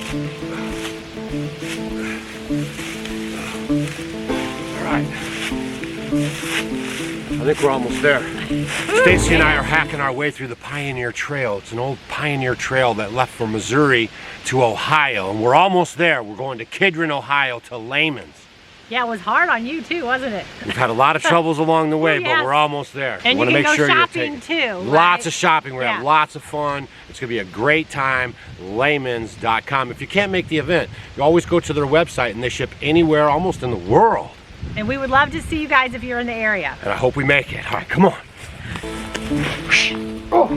Alright. I think we're almost there. Stacy and I are hacking our way through the Pioneer Trail. It's an old Pioneer Trail that left from Missouri to Ohio, and we're almost there. We're going to Kidron, Ohio to Layman's. Yeah, it was hard on you too, wasn't it? We've had a lot of troubles along the way, Yes. but we're almost there. And we you want to can make go sure shopping you're too. Lots right? of shopping. We're gonna have Yeah. lots of fun. It's gonna be a great time. Laymans.com. If you can't make the event, you always go to their website, and they ship anywhere, almost in the world. And we would love to see you guys if you're in the area. And I hope we make it. All right, come on. Oh.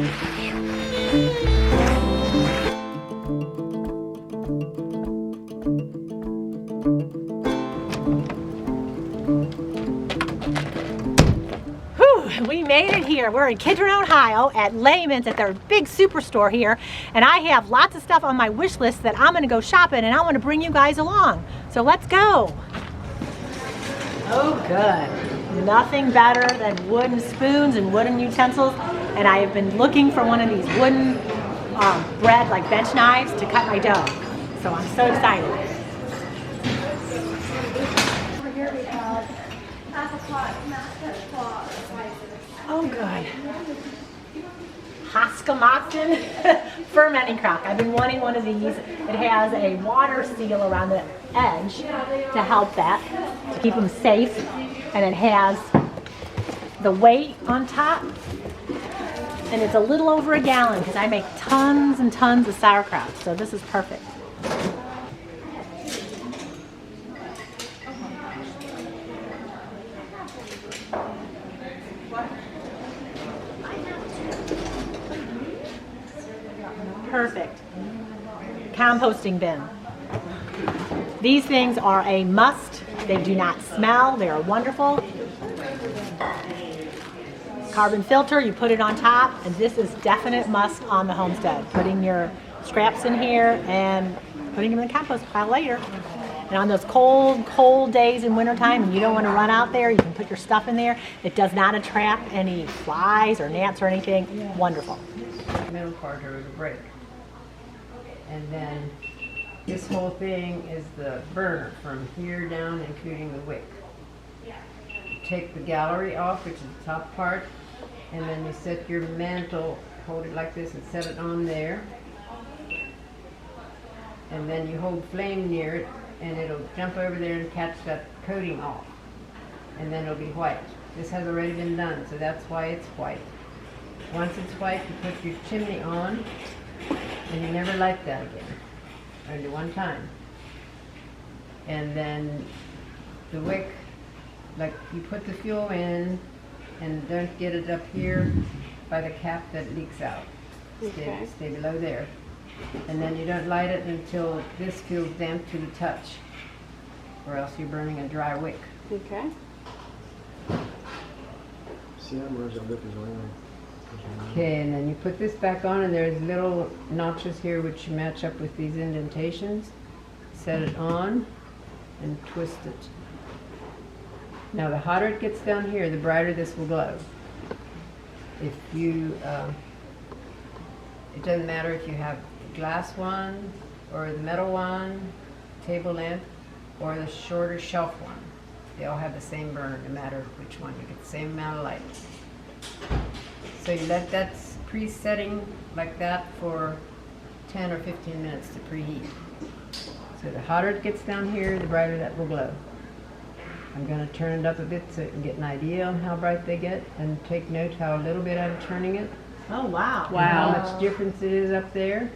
We made it here. We're in Kidron, Ohio at Layman's at their big superstore here. And I have lots of stuff on my wish list that I'm gonna go shopping, and I wanna bring you guys along. So let's go. Oh, good. Nothing better than wooden spoons and wooden utensils. And I have been looking for one of these wooden bread, like bench knives, to cut my dough. So I'm so excited. Over here we have oh, good. Hoskamocton fermenting crock. I've been wanting one of these. It has a water seal around the edge to help that, to keep them safe. And it has the weight on top. And it's a little over a gallon because I make tons and tons of sauerkraut. So this is perfect. Perfect. Composting bin. These things are a must. They do not smell. They are wonderful. Carbon filter, you put it on top, and this is definite must on the homestead. Putting your scraps in here and putting them in the compost pile later. And on those cold, cold days in wintertime, and you don't want to run out there, you can put your stuff in there. It does not attract any flies or gnats or anything. Wonderful. The middle part there was a break. And then this whole thing is the burner from here down, including the wick. Take the gallery off, which is the top part, and then you set your mantle, hold it like this and set it on there. And then you hold flame near it, and it'll jump over there and catch that coating off. And then it'll be white. This has already been done, so that's why it's white. Once it's white, you put your chimney on, and you never light that again. Only one time. And then the wick, like you put the fuel in, and don't get it up here by the cap that leaks out. Stay below there. And then you don't light it until this feels damp to the touch, or else you're burning a dry wick. Okay. Okay, and then you put this back on, and there's little notches here which match up with these indentations. Set it on and twist it. Now the hotter it gets down here, the brighter this will glow. If you, it doesn't matter if you have the glass one, or the metal one, table lamp, or the shorter shelf one. They all have the same burner, no matter which one. You get the same amount of light. So you let that presetting like that for 10 or 15 minutes to preheat. So the hotter it gets down here, the brighter that will glow. I'm going to turn it up a bit so you can get an idea on how bright they get, and take note how a little bit I'm turning it. Oh, wow. And how much difference it is up there.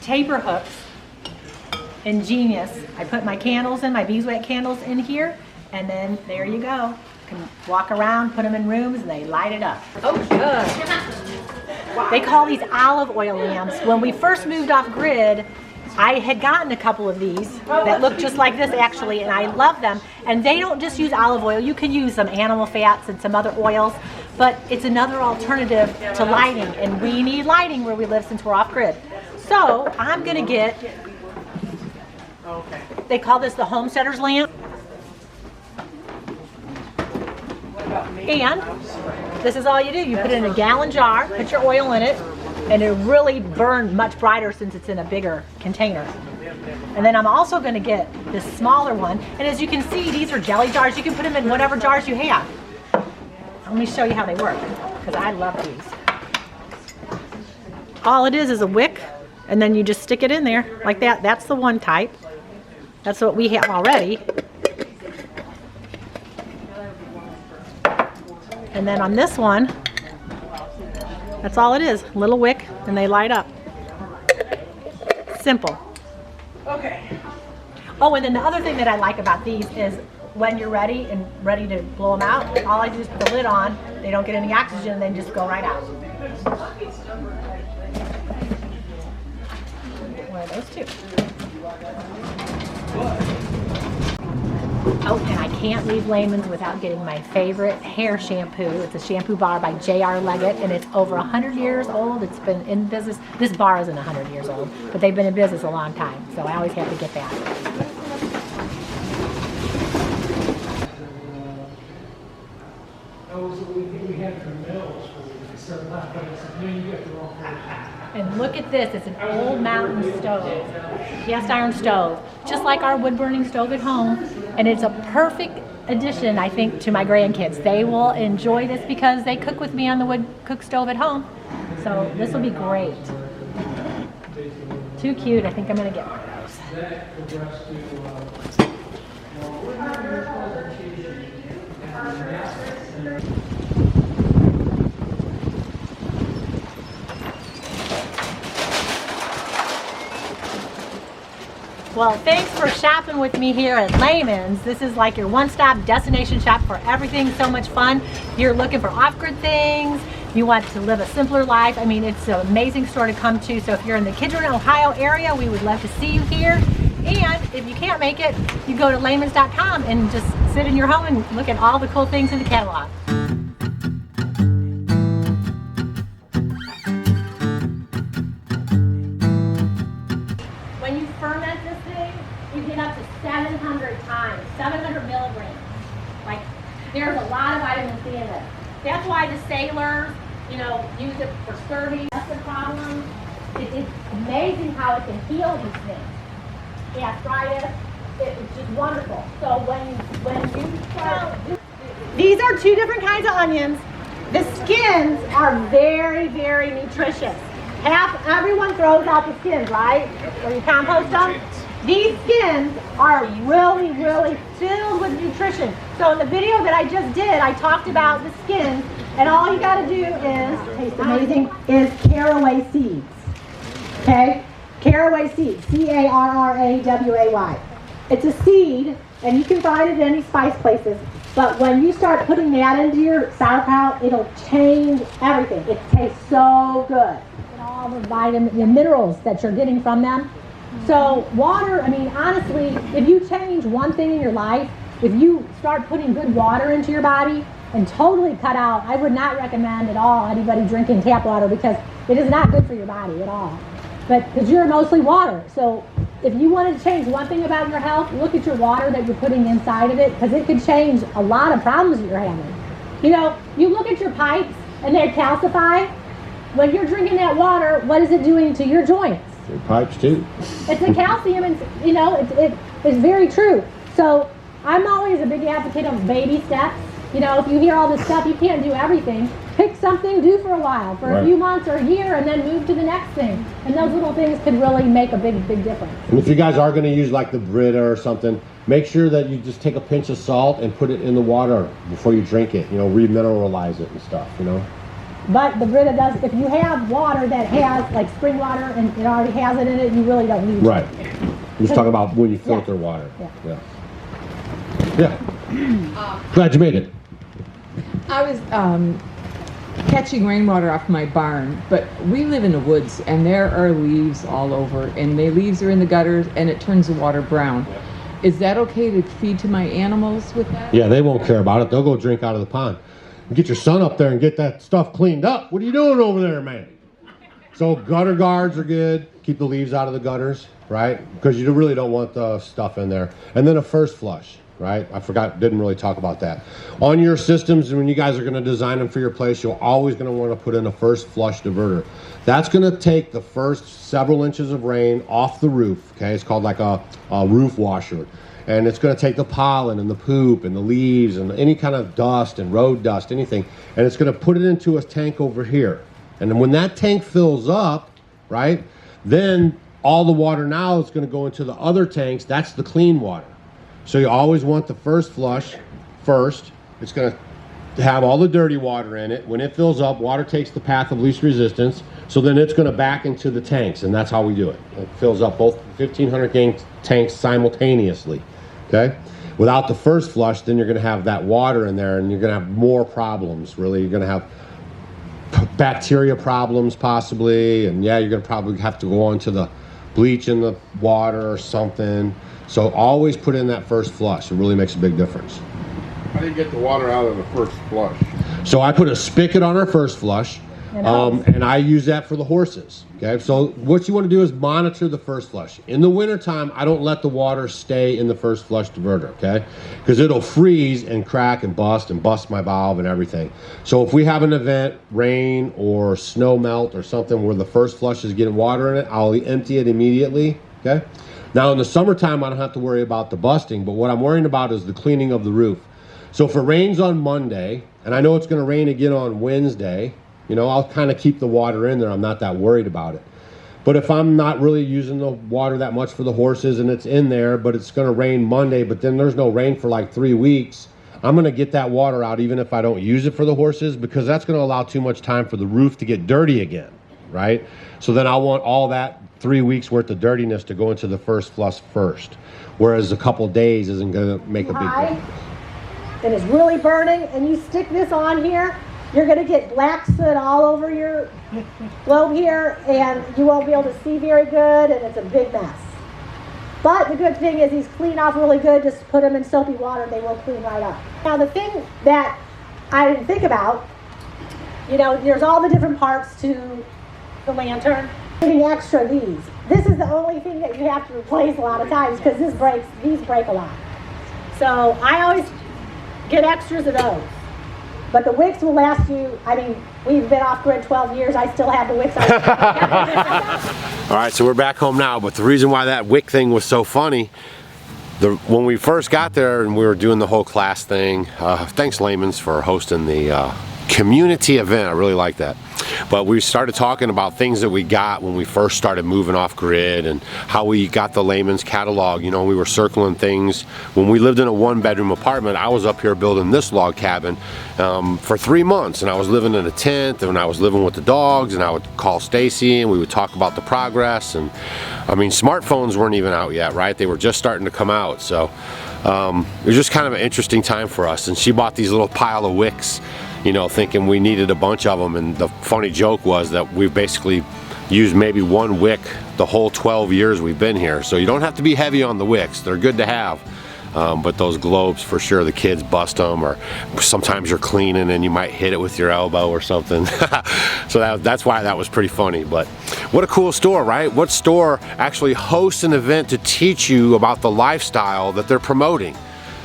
Taper hooks. Ingenious. I put my candles in, my beeswax candles in here, and then there you go. You can walk around, put them in rooms, and they light it up. Oh, good. They call these olive oil lamps. When we first moved off grid, I had gotten a couple of these that look just like this actually, and I love them. And they don't just use olive oil. You can use some animal fats and some other oils, but it's another alternative to lighting, and we need lighting where we live since we're off grid. So I'm gonna get, they call this the Homesteaders Lamp. And this is all you do. You put it in a gallon jar, put your oil in it, and it'll really burn much brighter since it's in a bigger container. And then I'm also going to get this smaller one. And as you can see, these are jelly jars. You can put them in whatever jars you have. Let me show you how they work, because I love these. All it is a wick, and then you just stick it in there like that. That's the one type. That's what we have already. And then on this one, that's all it is. Little wick, and they light up. Simple. Okay. Oh, and then the other thing that I like about these is when you're ready to blow them out, all I do is put the lid on. They don't get any oxygen, and then just go right out. One of those two. Oh, and I can't leave Lehman's without getting my favorite hair shampoo. It's a shampoo bar by J.R. Leggett, and it's over 100 years old. It's been in business. This bar isn't 100 years old, but they've been in business a long time, so I always have to get that. We had the mills where we started laughing and said, "Man, you got the wrong person." And look at this, it's an old mountain stove, cast iron stove, just like our wood burning stove at home. And it's a perfect addition, I think, to my grandkids. They will enjoy this because they cook with me on the wood cook stove at home. So this will be great. Too cute, I think I'm gonna get one of those. Well, thanks for shopping with me here at Lehman's. This is like your one-stop destination shop for everything so much fun. You're looking for off-grid things. You want to live a simpler life. I mean, it's an amazing store to come to. So if you're in the Kidron, Ohio area, we would love to see you here. And if you can't make it, you go to Lehmans.com and just sit in your home and look at all the cool things in the catalog. When you ferment this thing, you get up to 700 times, 700 milligrams. Like, there's a lot of vitamin C in it. That's why the sailors, you know, use it for scurvy, acid problems. It's amazing how it can heal these things. Arthritis, it's just wonderful. So when you start, these are two different kinds of onions. The skins are very, very nutritious. Everyone throws out the skins, right? When you compost them. These skins are really, really filled with nutrition. So in the video that I just did, I talked about the skins, and all you gotta do is, taste amazing, is caraway seeds. Okay? Caraway seeds, C-A-R-R-A-W-A-Y. It's a seed, and you can find it in any spice places, but when you start putting that into your sauerkraut, it'll change everything. It tastes so good. And all the vitamins, the minerals that you're getting from them. So water, I mean, honestly, if you change one thing in your life, if you start putting good water into your body and totally cut out, I would not recommend at all anybody drinking tap water because it is not good for your body at all. But because you're mostly water. So if you wanted to change one thing about your health, look at your water that you're putting inside of it because it could change a lot of problems that you're having. You know, you look at your pipes and they calcify. When you're drinking that water, what is it doing to your joints? Your pipes too. It's the calcium, and you know, it's very true. So I'm always a big advocate of baby steps. You know, if you hear all this stuff, you can't do everything. Pick something, do for a while, for a few months or a year, and then move to the next thing. And those little things could really make a big, big difference. And if you guys are going to use like the Brita or something, make sure that you just take a pinch of salt and put it in the water before you drink it. You know, remineralize it and stuff, you know. But the Brita does, if you have water that has, like spring water, and it already has it in it, you really don't need Right. You're talking about when you filter water. Yeah. Glad you made it. I was catching rainwater off my barn, but we live in the woods and there are leaves all over, and the leaves are in the gutters and it turns the water brown. Is that okay to feed to my animals with that? Yeah, they won't care about it. They'll go drink out of the pond. Get your son up there and get that stuff cleaned up. What are you doing over there, man? So gutter guards are good. Keep the leaves out of the gutters, right? Because you really don't want the stuff in there. And then a first flush. right? I forgot, didn't really talk about that. On your systems, when you guys are going to design them for your place, you're always going to want to put in a first flush diverter. That's going to take the first several inches of rain off the roof, okay? It's called like a roof washer. And it's going to take the pollen and the poop and the leaves and any kind of dust and road dust, anything, and it's going to put it into a tank over here. And then when that tank fills up, right, then all the water now is going to go into the other tanks. That's the clean water. So you always want the first flush first. It's going to have all the dirty water in it. When it fills up, water takes the path of least resistance. So then it's going to back into the tanks, and that's how we do it. It fills up both 1,500 gallon tanks simultaneously. Okay? Without the first flush, then you're going to have that water in there, and you're going to have more problems. Really, you're going to have bacteria problems possibly, and yeah, you're going to probably have to go on to the bleach in the water or something. So always put in that first flush. It really makes a big difference. How do you get the water out of the first flush? So I put a spigot on our first flush, and I use that for the horses. Okay, so what you want to do is monitor the first flush. In the wintertime, I don't let the water stay in the first flush diverter, okay? Because it'll freeze and crack and bust my valve and everything. So if we have an event, rain or snow melt or something where the first flush is getting water in it, I'll empty it immediately, okay? Now in the summertime, I don't have to worry about the busting, but what I'm worrying about is the cleaning of the roof. So if it rains on Monday, and I know it's going to rain again on Wednesday, you know, I'll kind of keep the water in there. I'm not that worried about it. But if I'm not really using the water that much for the horses and it's in there, but it's going to rain Monday, but then there's no rain for like 3 weeks, I'm going to get that water out even if I don't use it for the horses, because that's going to allow too much time for the roof to get dirty again, right? So then I want all that 3 weeks worth of dirtiness to go into the first flush first, whereas a couple days isn't going to make a big difference. And it's really burning, and you stick this on here, you're going to get black soot all over your globe here, and you won't be able to see very good, and it's a big mess. But the good thing is these clean off really good. Just put them in soapy water and they will clean right up. Now the thing that I didn't think about, you know, there's all the different parts to the lantern. Getting extra these. This is the only thing that you have to replace a lot of times because these break a lot. So I always get extras of those. But the wicks will last you, I mean, we've been off grid 12 years, I still have the wicks. All right, so we're back home now, but the reason why that wick thing was so funny, when we first got there and we were doing the whole class thing, thanks Layman's for hosting the community event, I really like that. But we started talking about things that we got when we first started moving off grid and how we got the Layman's catalog. You know, we were circling things. When we lived in a 1-bedroom apartment, I was up here building this log cabin for 3 months, and I was living in a tent, and I was living with the dogs, and I would call Stacy and we would talk about the progress. And I mean, smartphones weren't even out yet, right? They were just starting to come out. So it was just kind of an interesting time for us. And she bought these little pile of wicks, you know, thinking we needed a bunch of them, and the funny joke was that we basically used maybe 1 wick the whole 12 years we've been here. So you don't have to be heavy on the wicks. They're good to have, but those globes for sure, the kids bust them, or sometimes you're cleaning and you might hit it with your elbow or something. So that's why that was pretty funny. But what a cool store, right? What store actually hosts an event to teach you about the lifestyle that they're promoting?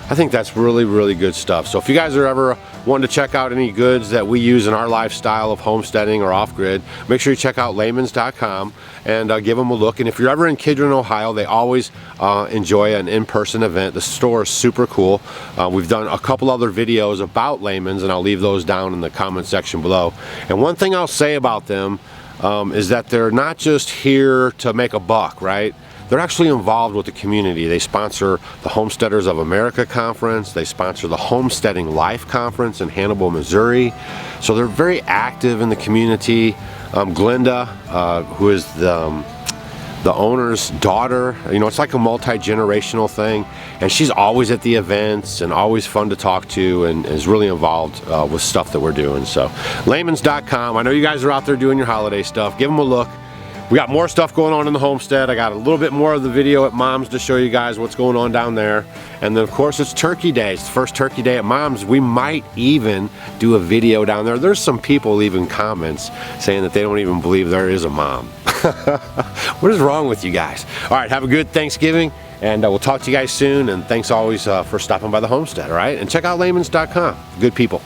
I think that's really, really good stuff. So if you guys are ever wanting to check out any goods that we use in our lifestyle of homesteading or off-grid, make sure you check out laymans.com and give them a look. And if you're ever in Kidron, Ohio, they always enjoy an in-person event. The store is super cool. We've done a couple other videos about Layman's, and I'll leave those down in the comment section below. And one thing I'll say about them is that they're not just here to make a buck, right? They're actually involved with the community. They sponsor the Homesteaders of America conference. They sponsor the Homesteading Life conference in Hannibal, Missouri. So they're very active in the community. Glenda, who is the owner's daughter, you know, it's like a multi-generational thing, and she's always at the events and always fun to talk to, and is really involved with stuff that we're doing. So laymans.com. I know you guys are out there doing your holiday stuff. Give them a look. We got more stuff going on in the homestead. I got a little bit more of the video at Mom's to show you guys what's going on down there. And then of course it's Turkey Day. It's the first Turkey Day at Mom's. We might even do a video down there. There's some people leaving comments saying that they don't even believe there is a mom. What is wrong with you guys? All right, have a good Thanksgiving. And we'll talk to you guys soon, and thanks always for stopping by the homestead, all right? And check out layman's.com. Good people.